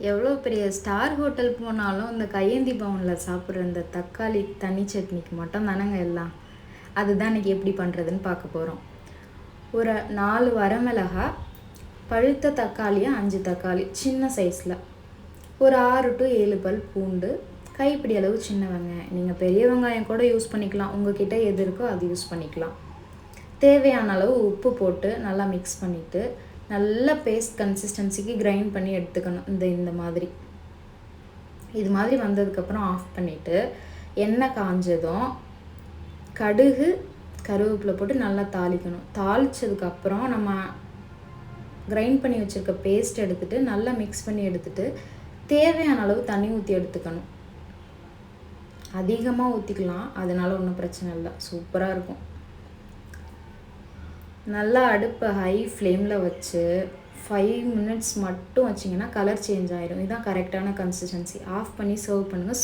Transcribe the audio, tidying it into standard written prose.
எவ்வளோ பெரிய star hotel போனாலும் இந்த கையேந்தி பவனில் சாப்பிட்ற இந்த தக்காளி தண்ணி சட்னிக்கு மட்டும் தானேங்க எல்லாம். அதுதான் இன்றைக்கி எப்படி பண்ணுறதுன்னு பார்க்க போகிறோம். ஒரு 4 வரமிளகாய், பழுத்த தக்காளியை 5 தக்காளி சின்ன சைஸில், ஒரு 6 to 7 பல் பூண்டு, கைப்பிடி அளவு சின்ன வெங்காயம். நீங்கள் பெரிய வெங்காயம் கூட யூஸ் பண்ணிக்கலாம், உங்ககிட்ட எது இருக்கோ அது யூஸ் பண்ணிக்கலாம். தேவையான அளவு உப்பு போட்டு நல்லா மிக்ஸ் பண்ணிவிட்டு நல்ல பேஸ்ட் கன்சிஸ்டன்சிக்கு கிரைண்ட் பண்ணி எடுத்துக்கணும். இந்த மாதிரி இது மாதிரி வந்ததுக்கப்புறம் ஆஃப் பண்ணிவிட்டு எண்ணெய் காஞ்சதும் கடுகு கருவேப்பிலை போட்டு நல்லா தாளிக்கணும். தாளித்ததுக்கப்புறம் நம்ம கிரைண்ட் பண்ணி வச்சுருக்க பேஸ்ட் எடுத்துகிட்டு நல்லா மிக்ஸ் பண்ணி எடுத்துகிட்டு தேவையான அளவு தண்ணி ஊற்றி எடுத்துக்கணும். அதிகமாக ஊற்றிக்கலாம், அதனால் ஒன்றும் பிரச்சனை இல்லை, சூப்பராக இருக்கும். நல்லா அடுப்பை ஹை ஃப்ளேமில் வச்சு 5 minutes மட்டும் வச்சிங்கன்னா கலர் சேஞ்ச் ஆகிடும். இதுதான் கரெக்டான கன்சிஸ்டன்சி. ஆஃப் பண்ணி சர்வ் பண்ணுங்கள்.